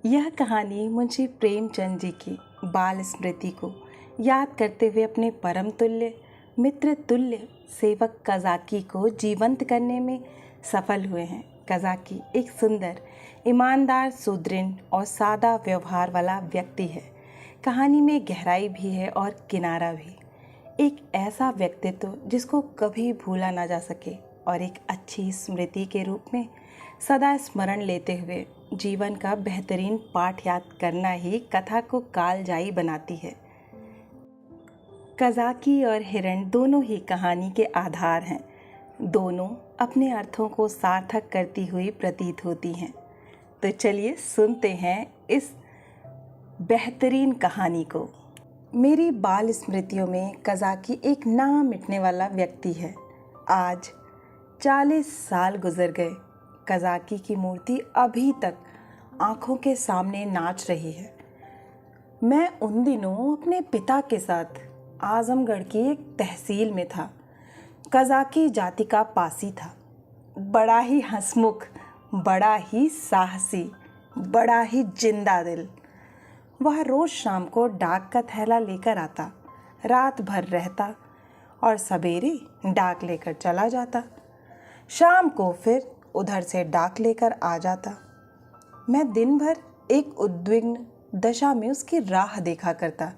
यह कहानी मुंशी प्रेमचंद जी की बाल स्मृति को याद करते हुए अपने परम तुल्य मित्र तुल्य सेवक कज़ाकी को जीवंत करने में सफल हुए हैं। कज़ाकी एक सुंदर, ईमानदार, सुदृढ़ और सादा व्यवहार वाला व्यक्ति है। कहानी में गहराई भी है और किनारा भी। एक ऐसा व्यक्तित्व जिसको कभी भूला ना जा सके और एक अच्छी स्मृति के रूप में सदा स्मरण लेते हुए जीवन का बेहतरीन पाठ याद करना ही कथा को कालजाई बनाती है। कज़ाकी और हिरण दोनों ही कहानी के आधार हैं। दोनों अपने अर्थों को सार्थक करती हुई प्रतीत होती हैं। तो चलिए सुनते हैं इस बेहतरीन कहानी को। मेरी बाल स्मृतियों में कज़ाकी एक ना मिटने वाला व्यक्ति है। आज 40 साल गुजर गए। कज़ाकी की मूर्ति अभी तक आँखों के सामने नाच रही है। मैं उन दिनों अपने पिता के साथ आजमगढ़ की एक तहसील में था। कज़ाकी जाति का पासी था। बड़ा ही हंसमुख, बड़ा ही साहसी, बड़ा ही जिंदा दिल। वह रोज़ शाम को डाक का थैला लेकर आता, रात भर रहता और सवेरे डाक लेकर चला जाता। शाम को फिर उधर से डाक लेकर आ जाता। मैं दिन भर एक उद्विग्न दशा में उसकी राह देखा करता।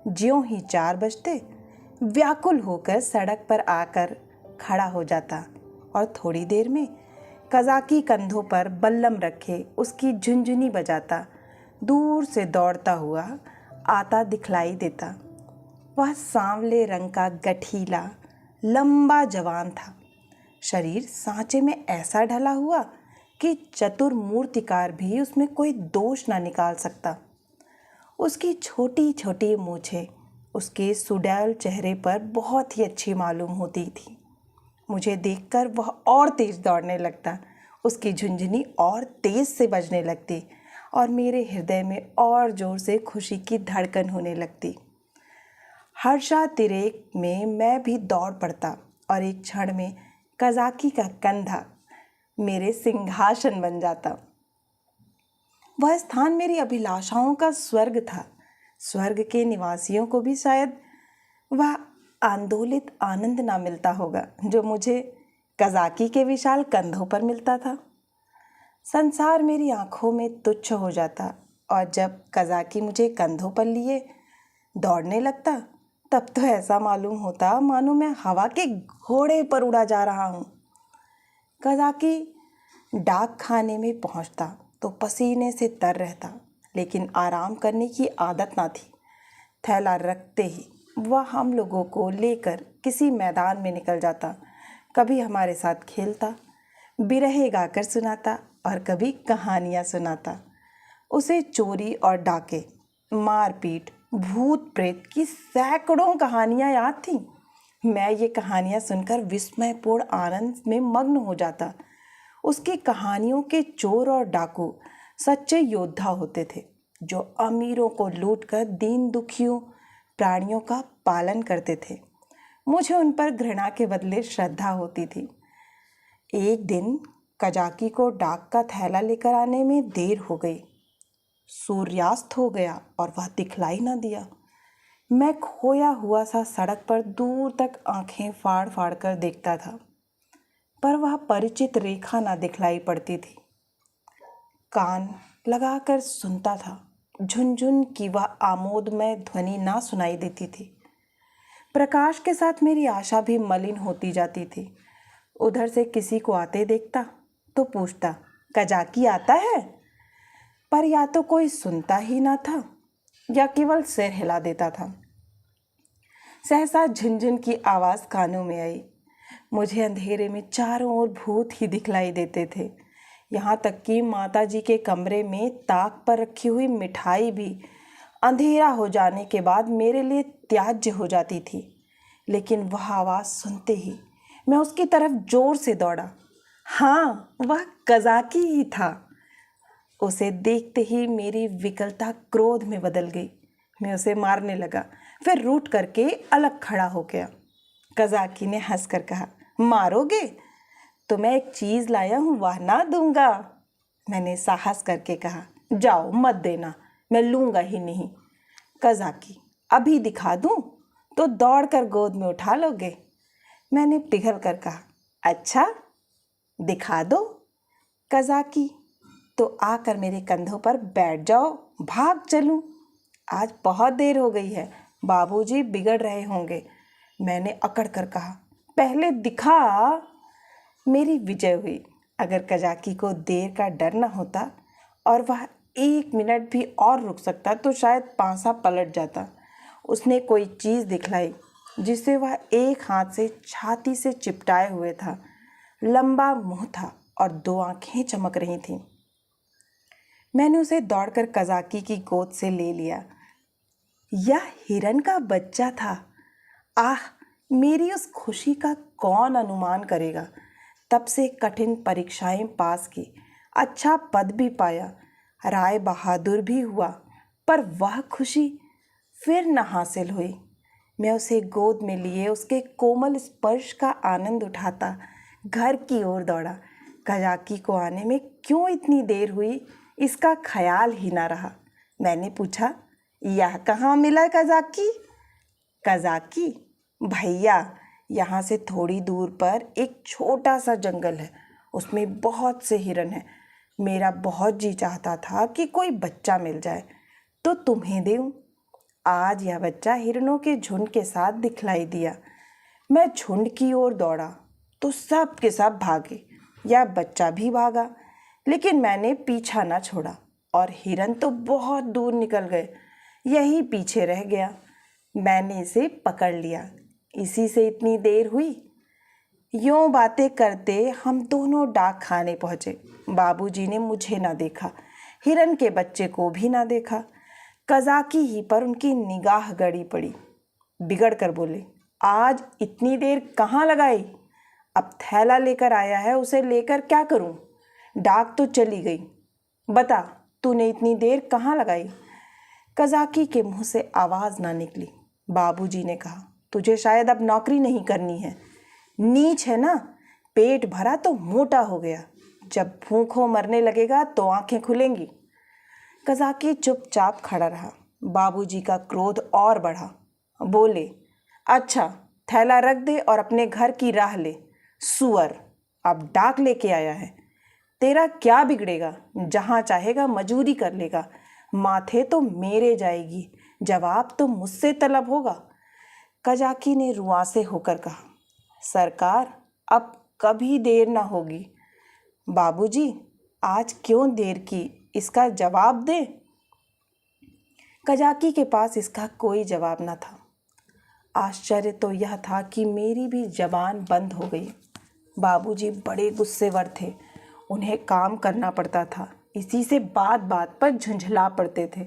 ज्यों ही 4 बजते व्याकुल होकर सड़क पर आकर खड़ा हो जाता और थोड़ी देर में कज़ाकी कंधों पर बल्लम रखे उसकी झुनझुनी बजाता दूर से दौड़ता हुआ आता दिखलाई देता। वह सांवले रंग का गठीला लंबा जवान था। शरीर सांचे में ऐसा ढला हुआ कि चतुर मूर्तिकार भी उसमें कोई दोष ना निकाल सकता। उसकी छोटी छोटी मूछें उसके सुडौल चेहरे पर बहुत ही अच्छी मालूम होती थी। मुझे देखकर वह और तेज दौड़ने लगता, उसकी झुनझुनी और तेज से बजने लगती और मेरे हृदय में और जोर से खुशी की धड़कन होने लगती। हर्षातिरेक में मैं भी दौड़ पड़ता और एक क्षण में कज़ाकी का कंधा मेरे सिंहासन बन जाता। वह स्थान मेरी अभिलाषाओं का स्वर्ग था। स्वर्ग के निवासियों को भी शायद वह आंदोलित आनंद ना मिलता होगा जो मुझे कज़ाकी के विशाल कंधों पर मिलता था। संसार मेरी आंखों में तुच्छ हो जाता और जब कज़ाकी मुझे कंधों पर लिए दौड़ने लगता तब तो ऐसा मालूम होता मानो मैं हवा के घोड़े पर उड़ा जा रहा हूँ। कज़ाकी डाक खाने में पहुँचता तो पसीने से तर रहता, लेकिन आराम करने की आदत ना थी। थैला रखते ही वह हम लोगों को लेकर किसी मैदान में निकल जाता। कभी हमारे साथ खेलता, बिरहे गाकर सुनाता और कभी कहानियाँ सुनाता। उसे चोरी और डाके, मारपीट, भूत प्रेत की सैकड़ों कहानियाँ याद थीं। मैं ये कहानियाँ सुनकर विस्मयपूर्ण आनंद में मग्न हो जाता। उसकी कहानियों के चोर और डाकू सच्चे योद्धा होते थे जो अमीरों को लूटकर दीन दुखियों प्राणियों का पालन करते थे। मुझे उन पर घृणा के बदले श्रद्धा होती थी। एक दिन कज़ाकी को डाक का थैला लेकर आने में देर हो गई। सूर्यास्त हो गया और वह दिखलाई न दिया। मैं खोया हुआ सा सड़क पर दूर तक आंखें फाड़ फाड़ कर देखता था, पर वह परिचित रेखा ना दिखलाई पड़ती थी। कान लगाकर सुनता था, झुनझुन की वह आमोदमय ध्वनि ना सुनाई देती थी। प्रकाश के साथ मेरी आशा भी मलिन होती जाती थी। उधर से किसी को आते देखता तो पूछता, कज़ाकी आता है? पर या तो कोई सुनता ही ना था या केवल सिर हिला देता था। सहसा झुनझुन की आवाज़ कानों में आई। मुझे अंधेरे में चारों ओर भूत ही दिखलाई देते थे। यहाँ तक कि माताजी के कमरे में ताक पर रखी हुई मिठाई भी अंधेरा हो जाने के बाद मेरे लिए त्याज्य हो जाती थी। लेकिन वह आवाज़ सुनते ही मैं उसकी तरफ जोर से दौड़ा। हाँ, वह कज़ाकी ही था। उसे देखते ही मेरी विकलता क्रोध में बदल गई। मैं उसे मारने लगा, फिर रूठ करके अलग खड़ा हो गया। कज़ाकी ने हंसकर कहा, मारोगे? तो मैं एक चीज़ लाया हूँ, वह ना दूंगा। मैंने साहस करके कहा, जाओ मत देना, मैं लूँगा ही नहीं। कज़ाकी, अभी दिखा दूँ तो दौड़ कर गोद में उठा लोगे? मैंने पिघल कर कहा, अच्छा दिखा दो। कज़ाकी, तो आकर मेरे कंधों पर बैठ जाओ, भाग चलूं। आज बहुत देर हो गई है, बाबूजी बिगड़ रहे होंगे। मैंने अकड़ कर कहा, पहले दिखा। मेरी विजय हुई। अगर कज़ाकी को देर का डर न होता और वह 1 मिनट भी और रुक सकता तो शायद पांसा पलट जाता। उसने कोई चीज़ दिखलाई जिसे वह एक हाथ से छाती से चिपटाए हुए था। लंबा मुंह था और 2 आंखें चमक रही थीं। मैंने उसे दौड़कर कज़ाकी की गोद से ले लिया। यह हिरन का बच्चा था। आह, मेरी उस खुशी का कौन अनुमान करेगा। तब से कठिन परीक्षाएं पास की, अच्छा पद भी पाया, राय बहादुर भी हुआ, पर वह खुशी फिर न हासिल हुई। मैं उसे गोद में लिए उसके कोमल स्पर्श का आनंद उठाता घर की ओर दौड़ा। कज़ाकी को आने में क्यों इतनी देर हुई इसका ख्याल ही ना रहा। मैंने पूछा, यह कहाँ मिला कज़ाकी? कज़ाकी, भैया, यहाँ से थोड़ी दूर पर एक छोटा सा जंगल है, उसमें बहुत से हिरन हैं। मेरा बहुत जी चाहता था कि कोई बच्चा मिल जाए तो तुम्हें दूँ। आज यह बच्चा हिरनों के झुंड के साथ दिखलाई दिया। मैं झुंड की ओर दौड़ा तो सब के सब भागे। यह बच्चा भी भागा, लेकिन मैंने पीछा न छोड़ा और हिरन तो बहुत दूर निकल गए। यही पीछे रह गया। मैंने इसे पकड़ लिया, इसी से इतनी देर हुई। यूं बातें करते हम दोनों डाक खाने पहुँचे। बाबूजी ने मुझे ना देखा, हिरन के बच्चे को भी ना देखा। कज़ाकी ही पर उनकी निगाह गड़ी पड़ी। बिगड़ कर बोले, आज इतनी देर कहाँ लगाई? अब थैला लेकर आया है, उसे लेकर क्या करूं? डाक तो चली गई। बता, तूने इतनी देर कहाँ लगाई? कज़ाकी के मुंह से आवाज़ ना निकली। बाबूजी ने कहा, तुझे शायद अब नौकरी नहीं करनी है। नीच है ना, पेट भरा तो मोटा हो गया, जब भूखों मरने लगेगा तो आंखें खुलेंगी। कज़ाकी चुपचाप खड़ा रहा। बाबूजी का क्रोध और बढ़ा। बोले, अच्छा थैला रख दे और अपने घर की राह ले। सुअर, अब डाक लेके आया है, तेरा क्या बिगड़ेगा? जहाँ चाहेगा मजूरी कर लेगा, माथे तो मेरे जाएगी, जवाब तो मुझसे तलब होगा। कज़ाकी ने रुआंसे होकर कहा, सरकार, अब कभी देर ना होगी। बाबूजी, आज क्यों देर की, इसका जवाब दे। कज़ाकी के पास इसका कोई जवाब न था। आश्चर्य तो यह था कि मेरी भी जबान बंद हो गई। बाबूजी बड़े गुस्सेवर थे, उन्हें काम करना पड़ता था, इसी से बात बात पर झुंझला पड़ते थे।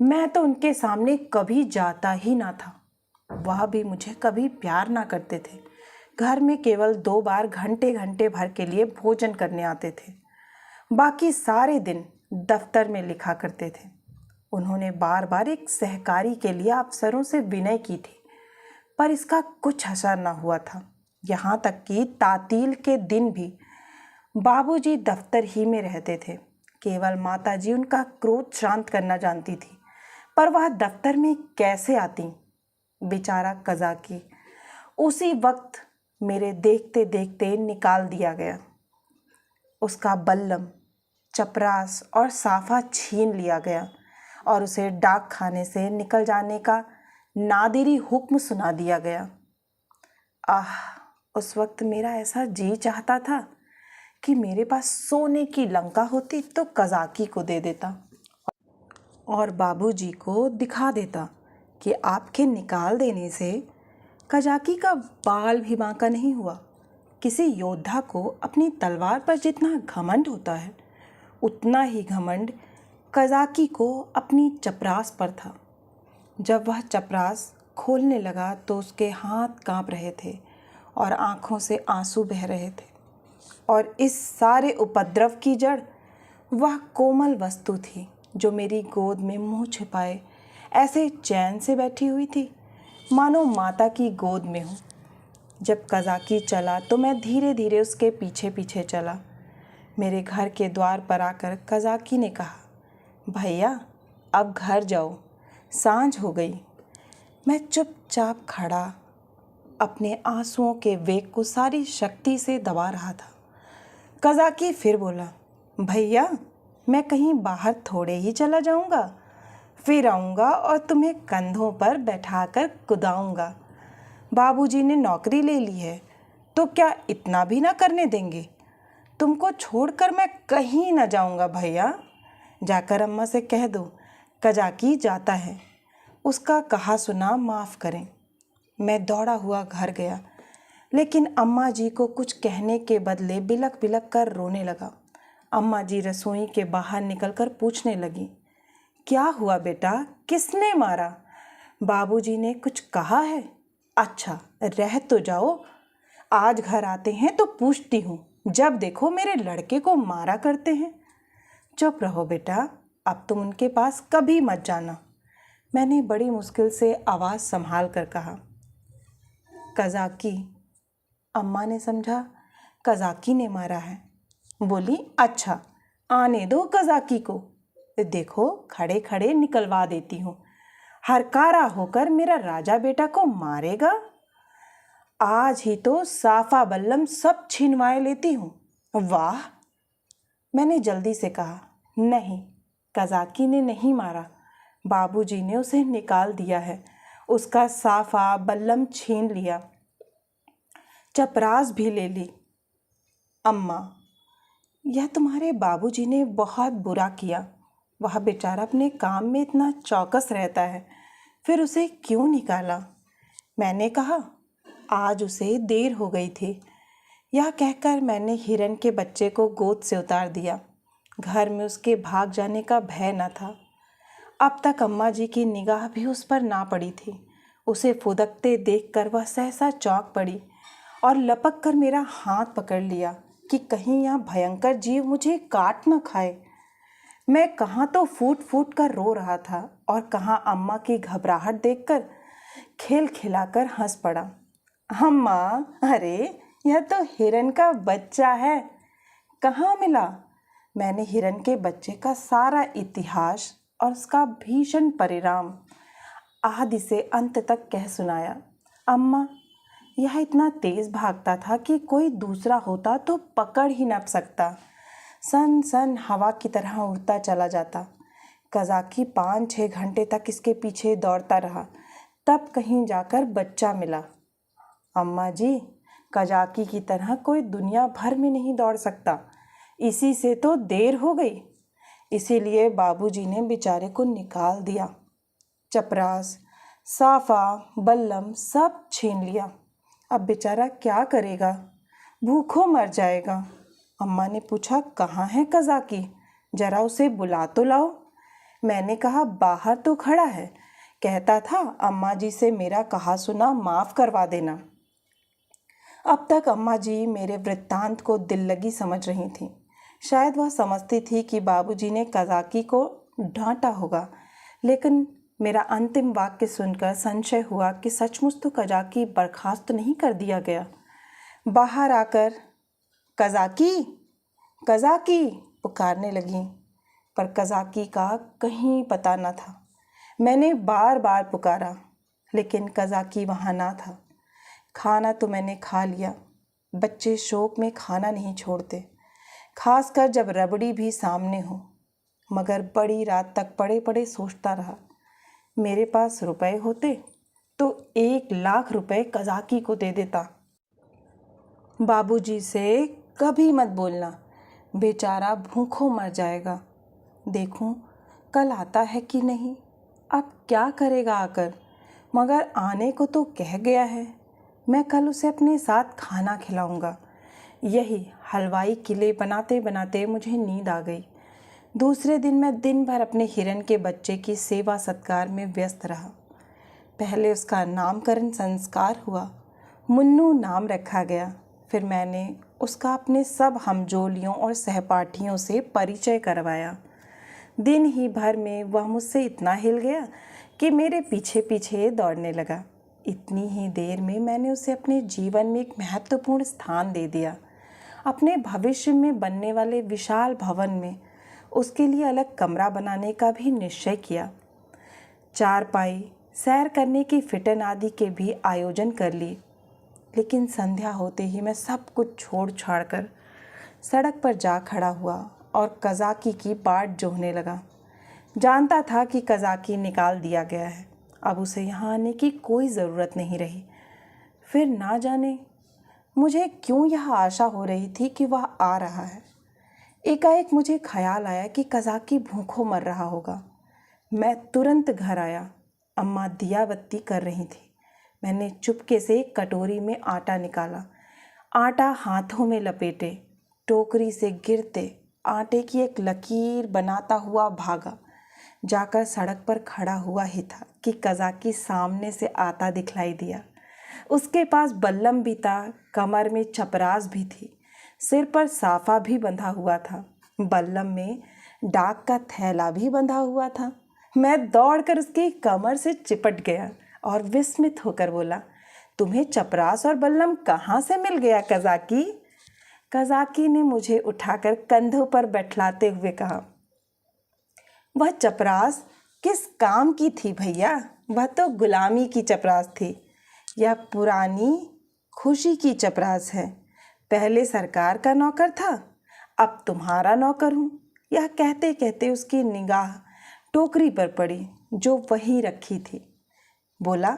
मैं तो उनके सामने कभी जाता ही ना था। वह भी मुझे कभी प्यार ना करते थे। घर में केवल 2 बार घंटे घंटे भर के लिए भोजन करने आते थे, बाकी सारे दिन दफ्तर में लिखा करते थे। उन्होंने बार बार एक सहकारी के लिए अफसरों से विनय की थी, पर इसका कुछ असर न हुआ था। यहाँ तक कि तातील के दिन भी बाबूजी दफ्तर ही में रहते थे। केवल माताजी उनका क्रोध शांत करना जानती थी, पर वह दफ्तर में कैसे आती? बेचारा कज़ाकी उसी वक्त मेरे देखते देखते निकाल दिया गया। उसका बल्लम, चपरास और साफा छीन लिया गया और उसे डाक खाने से निकल जाने का नादिरी हुक्म सुना दिया गया। आह, उस वक्त मेरा ऐसा जी चाहता था कि मेरे पास सोने की लंका होती तो कज़ाकी को दे देता और बाबूजी को दिखा देता कि आपके निकाल देने से कज़ाकी का बाल भी बांका नहीं हुआ। किसी योद्धा को अपनी तलवार पर जितना घमंड होता है, उतना ही घमंड कज़ाकी को अपनी चपरास पर था। जब वह चपरास खोलने लगा तो उसके हाथ कांप रहे थे और आंखों से आंसू बह रहे थे, और इस सारे उपद्रव की जड़ वह कोमल वस्तु थी जो मेरी गोद में मुंह छिपाए ऐसे चैन से बैठी हुई थी, मानो माता की गोद में हूँ। जब कज़ाकी चला तो मैं धीरे धीरे उसके पीछे पीछे चला। मेरे घर के द्वार पर आकर कज़ाकी ने कहा, भैया अब घर जाओ, सांझ हो गई। मैं चुपचाप खड़ा अपने आंसुओं के वेग को सारी शक्ति से दबा रहा था। कज़ाकी फिर बोला, भैया मैं कहीं बाहर थोड़े ही चला जाऊंगा, फिर आऊँगा और तुम्हें कंधों पर बैठाकर कुदाऊँगा। बाबूजी ने नौकरी ले ली है तो क्या इतना भी ना करने देंगे? तुमको छोड़कर मैं कहीं ना जाऊँगा भैया। जाकर अम्मा से कह दो कज़ाकी जाता है, उसका कहा सुना माफ़ करें। मैं दौड़ा हुआ घर गया, लेकिन अम्मा जी को कुछ कहने के बदले बिलक बिलक कर रोने लगा। अम्मा जी रसोई के बाहर निकलकर पूछने लगी, क्या हुआ बेटा, किसने मारा? बाबूजी ने कुछ कहा है? अच्छा रह तो जाओ, आज घर आते हैं तो पूछती हूँ, जब देखो मेरे लड़के को मारा करते हैं। चुप रहो बेटा, अब तुम उनके पास कभी मत जाना, मैंने बड़ी मुश्किल से आवाज़ संभाल कर कहा। कज़ाकी। अम्मा ने समझा कज़ाकी ने मारा है। बोली, अच्छा आने दो कज़ाकी को, देखो खड़े खड़े निकलवा देती हूँ। हरकारा होकर मेरा राजा बेटा को मारेगा? आज ही तो साफा बल्लम सब छीनवाए लेती हूँ। वाह, मैंने जल्दी से कहा। नहीं, कज़ाकी ने नहीं मारा, बाबूजी ने उसे निकाल दिया है, उसका साफा बल्लम छीन लिया, चपरास भी ले ली। अम्मा, यह तुम्हारे बाबूजी ने बहुत बुरा किया। वह बेचारा अपने काम में इतना चौकस रहता है, फिर उसे क्यों निकाला? मैंने कहा, आज उसे देर हो गई थी। यह कहकर मैंने हिरन के बच्चे को गोद से उतार दिया। घर में उसके भाग जाने का भय न था। अब तक अम्मा जी की निगाह भी उस पर ना पड़ी थी। उसे फुदकते देखकर वह सहसा चौंक पड़ी और लपक कर मेरा हाथ पकड़ लिया कि कहीं यह भयंकर जीव मुझे काट न खाए। मैं कहाँ तो फूट फूट कर रो रहा था और कहाँ अम्मा की घबराहट देखकर खेल खिलाकर हंस पड़ा। अम्मा, अरे यह तो हिरन का बच्चा है, कहाँ मिला? मैंने हिरन के बच्चे का सारा इतिहास और उसका भीषण परिणाम आदि से अंत तक कह सुनाया। अम्मा, यह इतना तेज भागता था कि कोई दूसरा होता तो पकड़ ही न सकता। सन सन हवा की तरह उड़ता चला जाता। कज़ाकी 5-6 घंटे तक इसके पीछे दौड़ता रहा, तब कहीं जाकर बच्चा मिला। अम्मा जी, कज़ाकी की तरह कोई दुनिया भर में नहीं दौड़ सकता, इसी से तो देर हो गई। इसीलिए बाबूजी ने बेचारे को निकाल दिया। चपरास, साफा, बल्लम सब छीन लिया। अब बेचारा क्या करेगा? भूखों मर जाएगा। अम्मा ने पूछा, कहाँ है कज़ाकी, जरा उसे बुला तो लाओ। मैंने कहा, बाहर तो खड़ा है, कहता था अम्मा जी से मेरा कहा सुना माफ़ करवा देना। अब तक अम्मा जी मेरे वृत्तांत को दिल लगी समझ रही थीं। शायद वह समझती थी कि बाबूजी ने कज़ाकी को डांटा होगा, लेकिन मेरा अंतिम वाक्य सुनकर संशय हुआ कि सचमुच तो कज़ाकी बर्खास्त नहीं कर दिया गया। बाहर आकर कज़ाकी कज़ाकी पुकारने लगी, पर कज़ाकी का कहीं पता न था। मैंने बार बार पुकारा, लेकिन कज़ाकी वहाँ ना था। खाना तो मैंने खा लिया, बच्चे शौक में खाना नहीं छोड़ते, खासकर जब रबड़ी भी सामने हो। मगर बड़ी रात तक पड़े पड़े सोचता रहा, मेरे पास रुपए होते तो 1 लाख रुपए कज़ाकी को दे देता। बाबूजी से कभी मत बोलना, बेचारा भूखों मर जाएगा। देखूं कल आता है कि नहीं। अब क्या करेगा आकर, मगर आने को तो कह गया है। मैं कल उसे अपने साथ खाना खिलाऊंगा। यही हलवाई किले बनाते बनाते मुझे नींद आ गई। दूसरे दिन मैं दिन भर अपने हिरन के बच्चे की सेवा सत्कार में व्यस्त रहा। पहले उसका नामकरण संस्कार हुआ, मुन्नू नाम रखा गया। फिर मैंने उसका अपने सब हमजोलियों और सहपाठियों से परिचय करवाया। दिन ही भर में वह मुझसे इतना हिल गया कि मेरे पीछे पीछे दौड़ने लगा। इतनी ही देर में मैंने उसे अपने जीवन में एक महत्वपूर्ण स्थान दे दिया। अपने भविष्य में बनने वाले विशाल भवन में उसके लिए अलग कमरा बनाने का भी निश्चय किया। चारपाई, सैर करने की फिटन आदि के भी आयोजन कर लिए। लेकिन संध्या होते ही मैं सब कुछ छोड़ छाड़ कर सड़क पर जा खड़ा हुआ और कज़ाकी की बाट जोहने लगा। जानता था कि कज़ाकी निकाल दिया गया है, अब उसे यहाँ आने की कोई ज़रूरत नहीं रही। फिर ना जाने मुझे क्यों यह आशा हो रही थी कि वह आ रहा है। एकाएक मुझे ख्याल आया कि कज़ाकी भूखों मर रहा होगा। मैं तुरंत घर आया। अम्मा दिया बत्ती कर रही थी। मैंने चुपके से एक कटोरी में आटा निकाला, आटा हाथों में लपेटे, टोकरी से गिरते आटे की एक लकीर बनाता हुआ भागा। जाकर सड़क पर खड़ा हुआ ही था कि कज़ाकी सामने से आता दिखलाई दिया। उसके पास बल्लम भी था, कमर में चपरास भी थी, सिर पर साफा भी बंधा हुआ था, बल्लम में डाक का थैला भी बंधा हुआ था। मैं दौड़कर उसकी कमर से चिपट गया और विस्मित होकर बोला, तुम्हें चपरास और बल्लम कहाँ से मिल गया कज़ाकी? कज़ाकी ने मुझे उठाकर कंधों पर बैठलाते हुए कहा, वह चपरास किस काम की थी भैया? वह तो गुलामी की चपरास थी। यह पुरानी खुशी की चपरास है। पहले सरकार का नौकर था, अब तुम्हारा नौकर हूँ। यह कहते कहते उसकी निगाह टोकरी पर पड़ी जो वहीं रखी थी। बोला,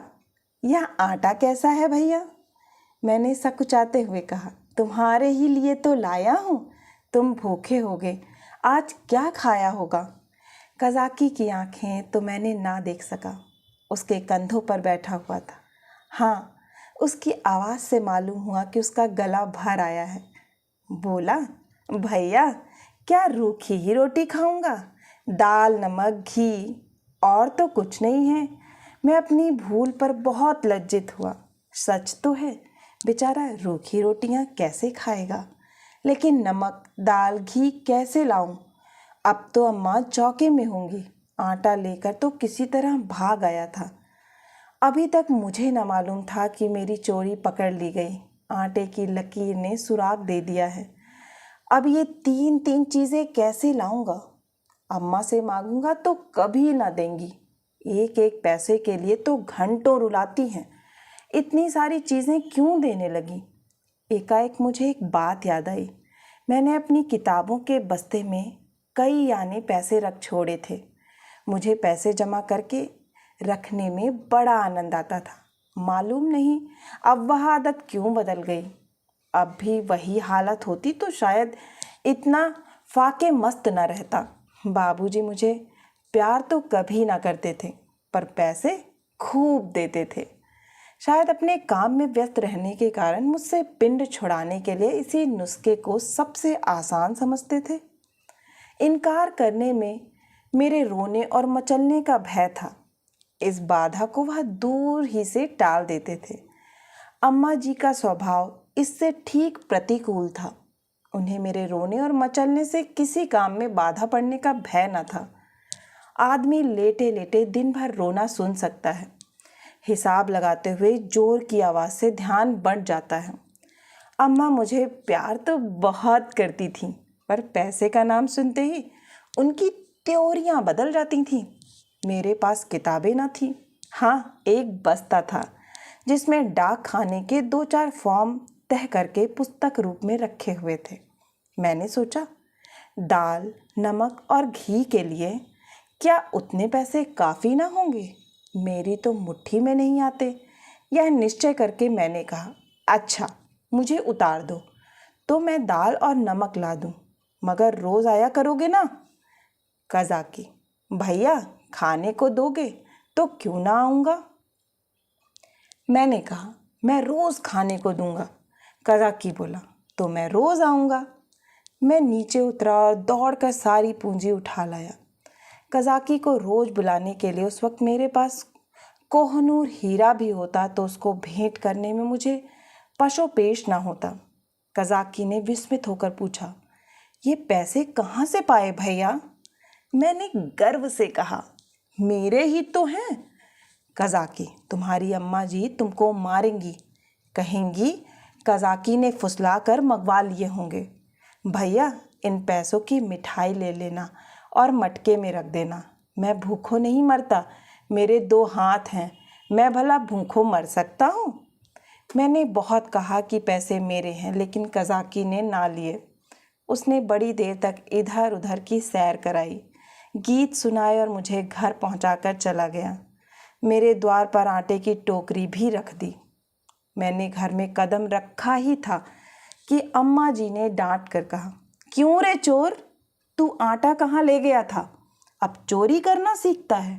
यह आटा कैसा है भैया? मैंने सकुचाते हुए कहा, तुम्हारे ही लिए तो लाया हूँ। तुम भूखे होगे, आज क्या खाया होगा? कज़ाकी की आंखें तो मैंने ना देख सका, उसके कंधों पर बैठा हुआ था। हाँ, उसकी आवाज़ से मालूम हुआ कि उसका गला भर आया है। बोला, भैया क्या रूखी ही रोटी खाऊंगा? दाल, नमक, घी और तो कुछ नहीं है। मैं अपनी भूल पर बहुत लज्जित हुआ। सच तो है, बेचारा रूखी रोटियां कैसे खाएगा, लेकिन नमक, दाल, घी कैसे लाऊं? अब तो अम्मा चौके में होंगी। आटा लेकर तो किसी तरह भाग आया था। अभी तक मुझे न मालूम था कि मेरी चोरी पकड़ ली गई। आटे की लकीर ने सुराग दे दिया है। अब ये तीन तीन चीज़ें कैसे लाऊंगा? अम्मा से मांगूंगा तो कभी ना देंगी। एक एक पैसे के लिए तो घंटों रुलाती हैं। इतनी सारी चीज़ें क्यों देने लगी? एकाएक मुझे एक बात याद आई। मैंने अपनी किताबों के बस्ते में कई आने पैसे रख छोड़े थे। मुझे पैसे जमा करके रखने में बड़ा आनंद आता था। मालूम नहीं अब वह आदत क्यों बदल गई। अब भी वही हालत होती तो शायद इतना फाके मस्त न रहता। बाबूजी मुझे प्यार तो कभी ना करते थे, पर पैसे खूब देते थे। शायद अपने काम में व्यस्त रहने के कारण मुझसे पिंड छुड़ाने के लिए इसी नुस्खे को सबसे आसान समझते थे। इनकार करने में मेरे रोने और मचलने का भय था। इस बाधा को वह दूर ही से टाल देते थे। अम्मा जी का स्वभाव इससे ठीक प्रतिकूल था। उन्हें मेरे रोने और मचलने से किसी काम में बाधा पड़ने का भय न था। आदमी लेटे लेटे दिन भर रोना सुन सकता है। हिसाब लगाते हुए जोर की आवाज़ से ध्यान बढ़ जाता है। अम्मा मुझे प्यार तो बहुत करती थीं, पर पैसे का नाम सुनते ही उनकी त्योरियां बदल जाती थीं। मेरे पास किताबें न थीं। हाँ, एक बस्ता था जिसमें डाक खाने के 2-4 फॉर्म तह करके पुस्तक रूप में रखे हुए थे। मैंने सोचा, दाल, नमक और घी के लिए क्या उतने पैसे काफ़ी ना होंगे? मेरी तो मुट्ठी में नहीं आते। यह निश्चय करके मैंने कहा, अच्छा मुझे उतार दो तो मैं दाल और नमक ला दूं, मगर रोज़ आया करोगे ना? कज़ाकी, भैया खाने को दोगे तो क्यों ना आऊँगा? मैंने कहा, मैं रोज़ खाने को दूंगा। कज़ाकी बोला, तो मैं रोज़ आऊँगा। मैं नीचे उतरा और दौड़कर सारी पूंजी उठा लाया। कज़ाकी को रोज़ बुलाने के लिए उस वक्त मेरे पास कोहनूर हीरा भी होता तो उसको भेंट करने में मुझे पशोपेश ना होता। कज़ाकी ने विस्मित होकर पूछा, ये पैसे कहाँ से पाए भैया? मैंने गर्व से कहा, मेरे ही तो हैं। कज़ाकी, तुम्हारी अम्मा जी तुमको मारेंगी, कहेंगी कज़ाकी ने फुसला कर मंगवा लिए होंगे। भैया इन पैसों की मिठाई ले लेना और मटके में रख देना। मैं भूखों नहीं मरता, मेरे 2 हाथ हैं, मैं भला भूखों मर सकता हूँ। मैंने बहुत कहा कि पैसे मेरे हैं, लेकिन कज़ाकी ने ना लिए। उसने बड़ी देर तक इधर उधर की सैर कराई, गीत सुनाए और मुझे घर पहुंचाकर चला गया। मेरे द्वार पर आटे की टोकरी भी रख दी। मैंने घर में कदम रखा ही था कि अम्मा जी ने डांट कर कहा, क्यों रे चोर, तू आटा कहाँ ले गया था? अब चोरी करना सीखता है?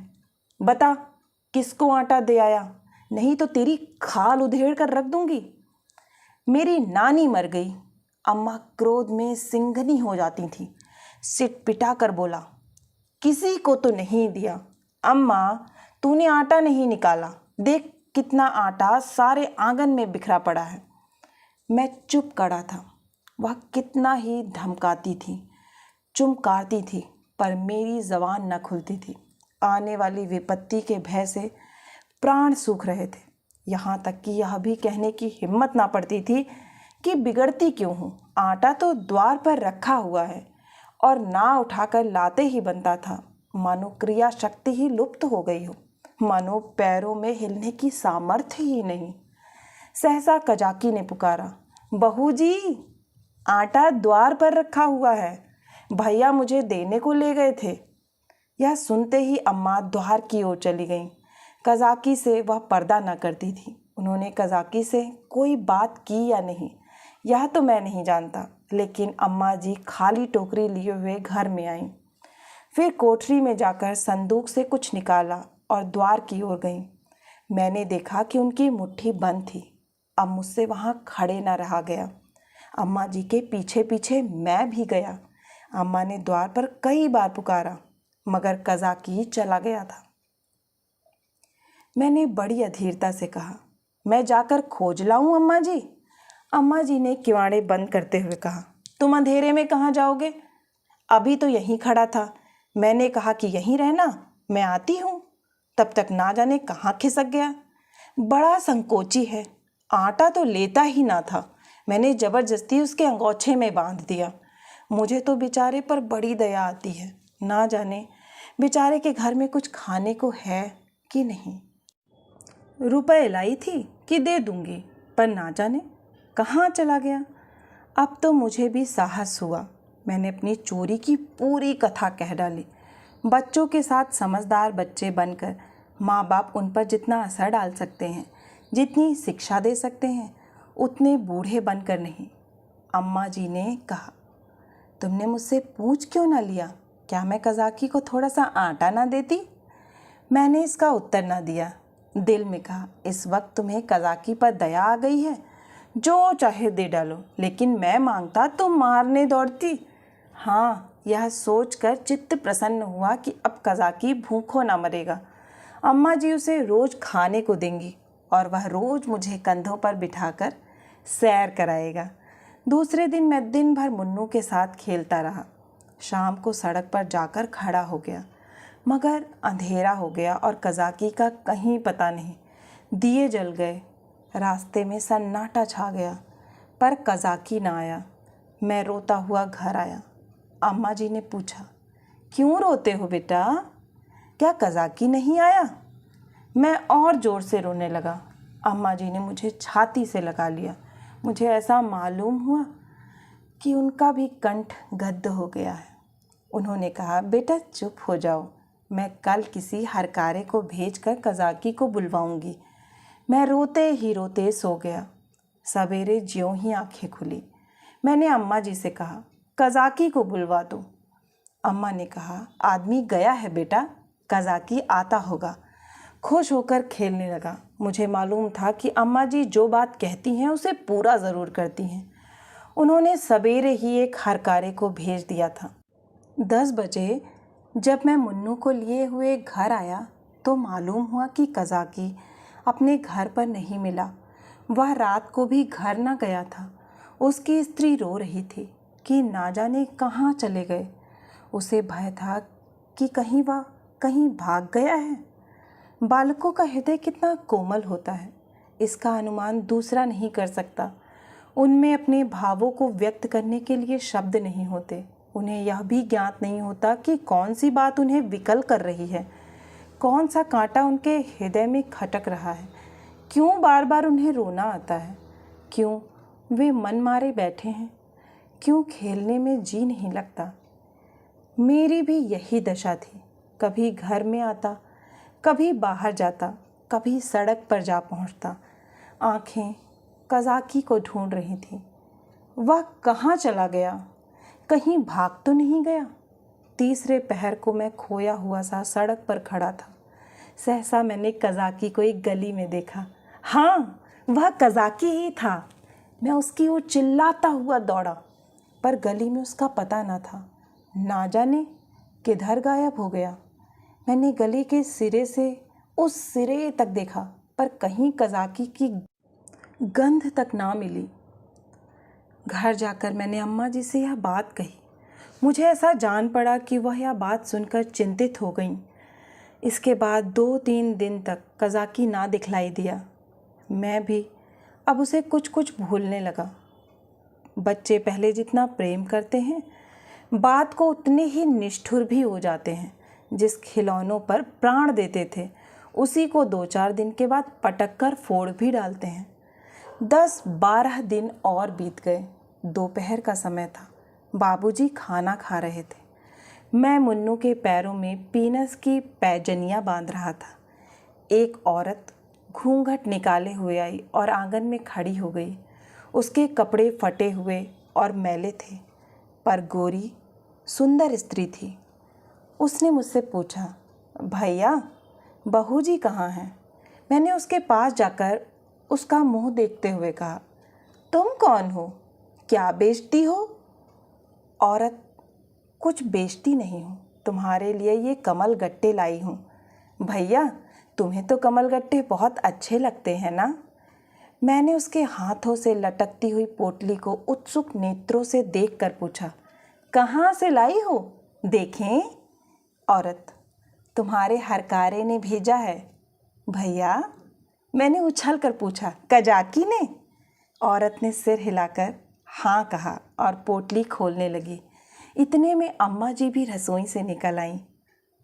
बता किसको आटा दे आया, नहीं तो तेरी खाल उधेड़ कर रख दूंगी। मेरी नानी मर गई। अम्मा क्रोध में सिंघनी हो जाती थी। सिट पिटा कर बोला, किसी को तो नहीं दिया। अम्मा, तूने आटा नहीं निकाला, देख कितना आटा सारे आंगन में बिखरा पड़ा है। मैं चुप खड़ा था। वह कितना ही धमकाती थी, चुमकारती थी, पर मेरी जबान न खुलती थी। आने वाली विपत्ति के भय से प्राण सूख रहे थे। यहाँ तक कि यह भी कहने की हिम्मत ना पड़ती थी कि बिगड़ती क्यों हूँ। आटा तो द्वार पर रखा हुआ है और ना उठाकर लाते ही बनता था। मानो क्रिया शक्ति ही लुप्त हो गई हो, मानो पैरों में हिलने की सामर्थ्य ही नहीं। सहसा कजाकी ने पुकारा, बहू जी, आटा द्वार पर रखा हुआ है, भैया मुझे देने को ले गए थे। यह सुनते ही अम्मा द्वार की ओर चली गईं। कज़ाकी से वह पर्दा न करती थी। उन्होंने कज़ाकी से कोई बात की या नहीं, यह तो मैं नहीं जानता, लेकिन अम्मा जी खाली टोकरी लिए हुए घर में आईं। फिर कोठरी में जाकर संदूक से कुछ निकाला और द्वार की ओर गईं। मैंने देखा कि उनकी मुट्ठी बंद थी। अब मुझसे वहाँ खड़े न रहा गया। अम्मा जी के पीछे पीछे मैं भी गया। अम्मा ने द्वार पर कई बार पुकारा, मगर कज़ाकी चला गया था। मैंने बड़ी अधीरता से कहा, मैं जाकर खोज लाऊं अम्मा जी? अम्मा जी ने किवाड़े बंद करते हुए कहा, तुम अंधेरे में कहाँ जाओगे? अभी तो यहीं खड़ा था, मैंने कहा कि यहीं रहना, मैं आती हूँ। तब तक ना जाने कहाँ खिसक गया। बड़ा संकोची है, आटा तो लेता ही ना था। मैंने जबरदस्ती उसके अंगोछे में बांध दिया। मुझे तो बेचारे पर बड़ी दया आती है, ना जाने बेचारे के घर में कुछ खाने को है कि नहीं। रुपए लाई थी कि दे दूंगी, पर ना जाने कहाँ चला गया। अब तो मुझे भी साहस हुआ। मैंने अपनी चोरी की पूरी कथा कह डाली। बच्चों के साथ समझदार बच्चे बनकर माँ बाप उन पर जितना असर डाल सकते हैं, जितनी शिक्षा दे सकते हैं, उतने बूढ़े बनकर नहीं। अम्मा जी ने कहा, तुमने मुझसे पूछ क्यों ना लिया? क्या मैं कज़ाकी को थोड़ा सा आटा ना देती? मैंने इसका उत्तर ना दिया। दिल में कहा, इस वक्त तुम्हें कज़ाकी पर दया आ गई है, जो चाहे दे डालो, लेकिन मैं मांगता तो मारने दौड़ती। हाँ, यह सोचकर चित्त प्रसन्न हुआ कि अब कज़ाकी भूखों ना मरेगा। अम्मा जी उसे रोज़ खाने को देंगी और वह रोज़ मुझे कंधों पर बिठाकर सैर कराएगा। दूसरे दिन मैं दिन भर मुन्नू के साथ खेलता रहा। शाम को सड़क पर जाकर खड़ा हो गया, मगर अंधेरा हो गया और कज़ाकी का कहीं पता नहीं। दिए जल गए, रास्ते में सन्नाटा छा गया, पर कज़ाकी ना आया। मैं रोता हुआ घर आया। अम्मा जी ने पूछा, क्यों रोते हो बेटा, क्या कज़ाकी नहीं आया? मैं और ज़ोर से रोने लगा। अम्मा जी ने मुझे छाती से लगा लिया। मुझे ऐसा मालूम हुआ कि उनका भी कंठ गद्द हो गया है। उन्होंने कहा, बेटा चुप हो जाओ, मैं कल किसी हरकारे को भेजकर कज़ाकी को बुलवाऊंगी। मैं रोते ही रोते सो गया। सवेरे ज्यों ही आंखें खुली, मैंने अम्मा जी से कहा, कज़ाकी को बुलवा दो। अम्मा ने कहा, आदमी गया है बेटा, कज़ाकी आता होगा। खुश होकर खेलने लगा। मुझे मालूम था कि अम्मा जी जो बात कहती हैं उसे पूरा ज़रूर करती हैं। उन्होंने सवेरे ही एक हरकारे को भेज दिया था। 10 बजे जब मैं मुन्नू को लिए हुए घर आया तो मालूम हुआ कि कज़ाकी अपने घर पर नहीं मिला। वह रात को भी घर न गया था। उसकी स्त्री रो रही थी कि ना जाने कहाँ चले गए। उसे भय था कि कहीं भाग गया है। बालकों का हृदय कितना कोमल होता है, इसका अनुमान दूसरा नहीं कर सकता। उनमें अपने भावों को व्यक्त करने के लिए शब्द नहीं होते। उन्हें यह भी ज्ञात नहीं होता कि कौन सी बात उन्हें विकल कर रही है, कौन सा कांटा उनके हृदय में खटक रहा है, क्यों बार बार उन्हें रोना आता है, क्यों वे मन मारे बैठे हैं, क्यों खेलने में जी नहीं लगता। मेरी भी यही दशा थी। कभी घर में आता, कभी बाहर जाता, कभी सड़क पर जा पहुंचता। आंखें कज़ाकी को ढूंढ रही थीं। वह कहाँ चला गया? कहीं भाग तो नहीं गया? तीसरे पहर को मैं खोया हुआ सा सड़क पर खड़ा था। सहसा मैंने कज़ाकी को एक गली में देखा। हाँ, वह कज़ाकी ही था। मैं उसकी ओर चिल्लाता हुआ दौड़ा, पर गली में उसका पता न था। ना जाने किधर गायब हो गया। मैंने गली के सिरे से उस सिरे तक देखा, पर कहीं कज़ाकी की गंध तक ना मिली। घर जाकर मैंने अम्मा जी से यह बात कही। मुझे ऐसा जान पड़ा कि वह यह बात सुनकर चिंतित हो गईं। इसके बाद 2-3 दिन तक कज़ाकी ना दिखलाई दिया। मैं भी अब उसे कुछ कुछ भूलने लगा। बच्चे पहले जितना प्रेम करते हैं, बात को उतने ही निष्ठुर भी हो जाते हैं। जिस खिलौनों पर प्राण देते थे, उसी को 2-4 दिन के बाद पटक कर फोड़ भी डालते हैं। 10-12 दिन और बीत गए। दोपहर का समय था। बाबूजी खाना खा रहे थे। मैं मुन्नू के पैरों में पीनस की पैजनियाँ बांध रहा था। एक औरत घूंघट निकाले हुए आई और आंगन में खड़ी हो गई। उसके कपड़े फटे हुए और मैले थे, पर गोरी सुंदर स्त्री थी। उसने मुझसे पूछा, भैया, बहू जी कहाँ हैं? मैंने उसके पास जाकर उसका मुंह देखते हुए कहा, तुम कौन हो? क्या बेचती हो? औरत, कुछ बेचती नहीं हूँ, तुम्हारे लिए ये कमल गट्टे लाई हूँ। भैया, तुम्हें तो कमल गट्टे बहुत अच्छे लगते हैं ना? मैंने उसके हाथों से लटकती हुई पोटली को उत्सुक नेत्रों से देखकर पूछा, कहाँ से लाई हो? देखें। औरत, तुम्हारे हरकारे ने भेजा है। भैया, मैंने उछल कर पूछा, कज़ाकी ने? औरत ने सिर हिलाकर हाँ कहा और पोटली खोलने लगी। इतने में अम्मा जी भी रसोई से निकल आईं।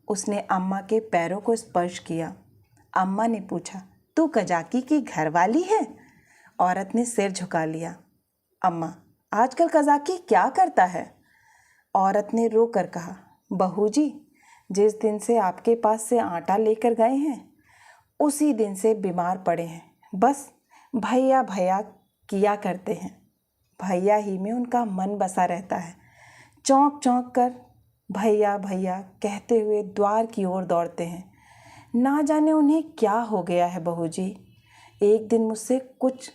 उसने अम्मा के पैरों को स्पर्श किया। अम्मा ने पूछा, तू कज़ाकी की घरवाली है? औरत ने सिर झुका लिया। अम्मा, आजकल कज़ाकी क्या करता है? औरत ने रो कर कहा, बहू जी, जिस दिन से आपके पास से आटा लेकर गए हैं, उसी दिन से बीमार पड़े हैं। बस भैया भैया किया करते हैं। भैया ही में उनका मन बसा रहता है। चौंक चौंक कर भैया भैया कहते हुए द्वार की ओर दौड़ते हैं। ना जाने उन्हें क्या हो गया है बहू जी। एक दिन मुझसे कुछ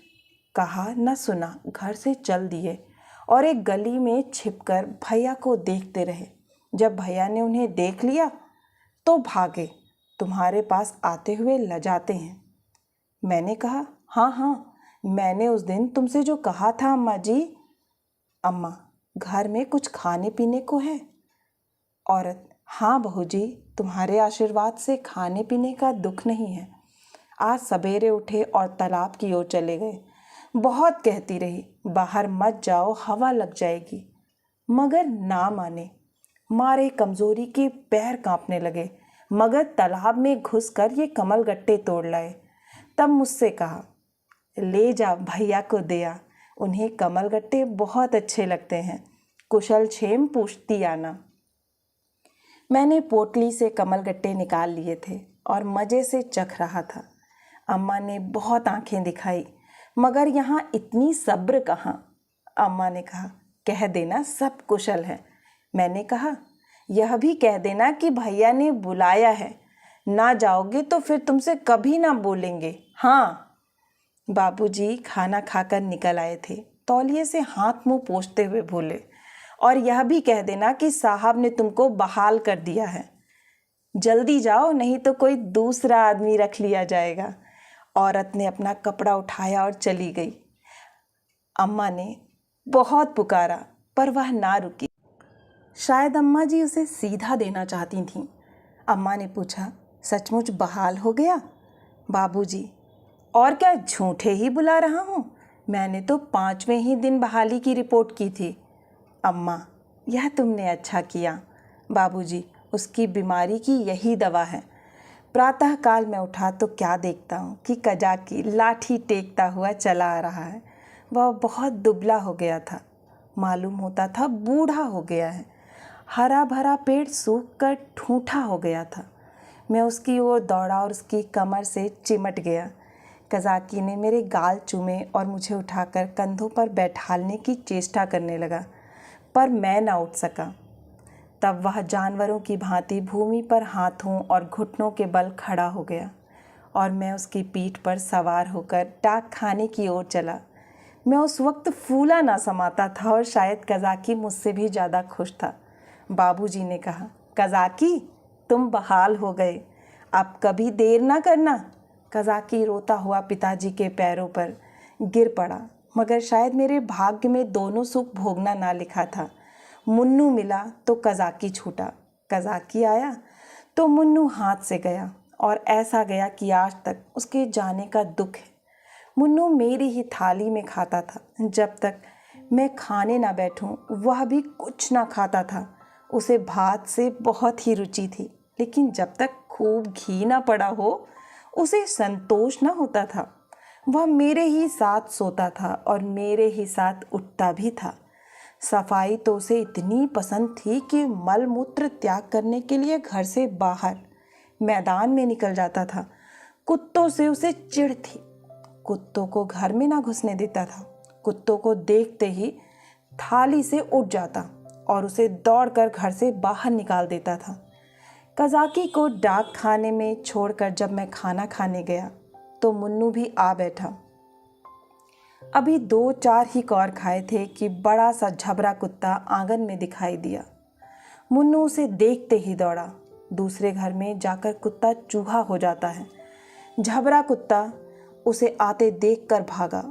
कहा न सुना, घर से चल दिए और एक गली में छिपकर भैया को देखते रहे। जब भैया ने उन्हें देख लिया तो भागे, तुम्हारे पास आते हुए लजाते हैं। मैंने कहा, हाँ हाँ, मैंने उस दिन तुमसे जो कहा था अम्मा जी। अम्मा, घर में कुछ खाने पीने को है? औरत, हाँ बहू जी, तुम्हारे आशीर्वाद से खाने पीने का दुख नहीं है। आज सवेरे उठे और तालाब की ओर चले गए। बहुत कहती रही, बाहर मत जाओ, हवा लग जाएगी, मगर ना माने। मारे कमजोरी के पैर कांपने लगे, मगर तालाब में घुसकर ये कमल गट्टे तोड़ लाए। तब मुझसे कहा, ले जा भैया को दिया, उन्हें कमल गट्टे बहुत अच्छे लगते हैं। कुशल क्षेम पूछती आना। मैंने पोटली से कमल गट्टे निकाल लिए थे और मज़े से चख रहा था। अम्मा ने बहुत आंखें दिखाई, मगर यहाँ इतनी सब्र कहाँ। अम्मा ने कहा, कह देना सब कुशल है। मैंने कहा, यह भी कह देना कि भैया ने बुलाया है। ना जाओगे तो फिर तुमसे कभी ना बोलेंगे। हाँ। बाबूजी खाना खाकर निकल आए थे। तौलिए से हाथ मुंह पोंछते हुए बोले, और यह भी कह देना कि साहब ने तुमको बहाल कर दिया है। जल्दी जाओ, नहीं तो कोई दूसरा आदमी रख लिया जाएगा। औरत ने अपना कपड़ा उठाया और चली गई। अम्मा ने बहुत पुकारा, पर वह ना रुकी। शायद अम्मा जी उसे सीधा देना चाहती थीं। अम्मा ने पूछा, सचमुच बहाल हो गया? बाबूजी, और क्या झूठे ही बुला रहा हूँ? मैंने तो 5वें ही दिन बहाली की रिपोर्ट की थी। अम्मा, यह तुमने अच्छा किया। बाबूजी, उसकी बीमारी की यही दवा है। प्रातःकाल में उठा तो क्या देखता हूँ कि कजाकी लाठी टेकता हुआ चला आ रहा है। वह बहुत दुबला हो गया था, मालूम होता था बूढ़ा हो गया है। हरा भरा पेड़ सूख कर ठूठा हो गया था। मैं उसकी ओर दौड़ा और उसकी कमर से चिमट गया। कजाकी ने मेरे गाल चूमे और मुझे उठाकर कंधों पर बैठालने की चेष्टा करने लगा, पर मैं न उठ सका। तब वह जानवरों की भांति भूमि पर हाथों और घुटनों के बल खड़ा हो गया और मैं उसकी पीठ पर सवार होकर डाक खाने की ओर चला। मैं उस वक्त फूला ना समाता था और शायद कजाकी मुझसे भी ज़्यादा खुश था। बाबूजी ने कहा, कजाकी, तुम बहाल हो गए, अब कभी देर ना करना। कजाकी रोता हुआ पिताजी के पैरों पर गिर पड़ा, मगर शायद मेरे भाग्य में दोनों सुख भोगना ना लिखा था। मुन्नू मिला तो कजाकी छूटा, कजाकी आया तो मुन्नू हाथ से गया, और ऐसा गया कि आज तक उसके जाने का दुख है। मुन्नू मेरी ही थाली में खाता था। जब तक मैं खाने ना बैठूं, वह भी कुछ ना खाता था। उसे भात से बहुत ही रुचि थी, लेकिन जब तक खूब घी ना पड़ा हो, उसे संतोष ना होता था। वह मेरे ही साथ सोता था और मेरे ही साथ उठता भी था। सफाई तो उसे इतनी पसंद थी कि मल मूत्र त्याग करने के लिए घर से बाहर मैदान में निकल जाता था। कुत्तों से उसे चिढ़ थी, कुत्तों को घर में ना घुसने देता था। कुत्तों को देखते ही थाली से उठ जाता और उसे दौड़कर घर से बाहर निकाल देता था। कजाकी को डाक खाने में छोड़कर जब मैं खाना खाने गया तो मुन्नू भी आ बैठा। अभी 2-4 ही कौर खाए थे कि बड़ा सा झबरा कुत्ता आंगन में दिखाई दिया। मुन्नू उसे देखते ही दौड़ा। दूसरे घर में जाकर कुत्ता चूहा हो जाता है। झबरा कुत्ता उसे आते देखकर भागा।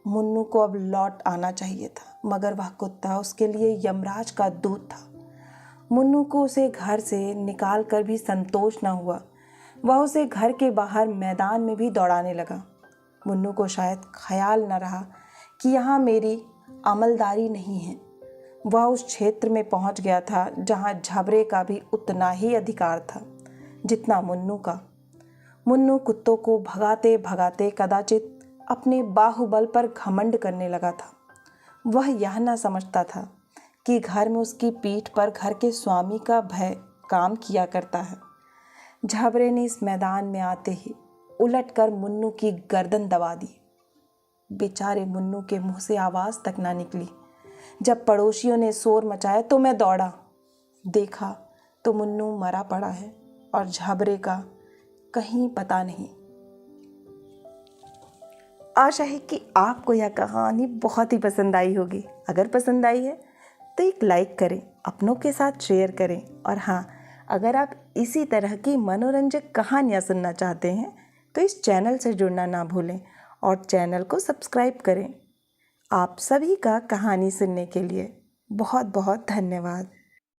मुन्नू को अब लौट आना चाहिए था, मगर वह कुत्ता उसके लिए यमराज का दूत था। मुन्नू को उसे घर से निकाल कर भी संतोष न हुआ। वह उसे घर के बाहर मैदान में भी दौड़ाने लगा। मुन्नू को शायद ख्याल न रहा कि यहाँ मेरी अमलदारी नहीं है। वह उस क्षेत्र में पहुँच गया था जहाँ झबरे का भी उतना ही अधिकार था जितना मुन्नू का। मुन्नू कुत्तों को भगाते भगाते कदाचित अपने बाहुबल पर घमंड करने लगा था। वह यह न समझता था कि घर में उसकी पीठ पर घर के स्वामी का भय काम किया करता है। झबरे ने इस मैदान में आते ही उलटकर मुन्नू की गर्दन दबा दी। बेचारे मुन्नू के मुंह से आवाज़ तक ना निकली। जब पड़ोसियों ने शोर मचाया तो मैं दौड़ा, देखा तो मुन्नू मरा पड़ा है और झबरे का कहीं पता नहीं। आशा है कि आपको यह कहानी बहुत ही पसंद आई होगी। अगर पसंद आई है तो एक लाइक करें, अपनों के साथ शेयर करें, और हाँ, अगर आप इसी तरह की मनोरंजक कहानियाँ सुनना चाहते हैं तो इस चैनल से जुड़ना ना भूलें और चैनल को सब्सक्राइब करें। आप सभी का कहानी सुनने के लिए बहुत बहुत धन्यवाद।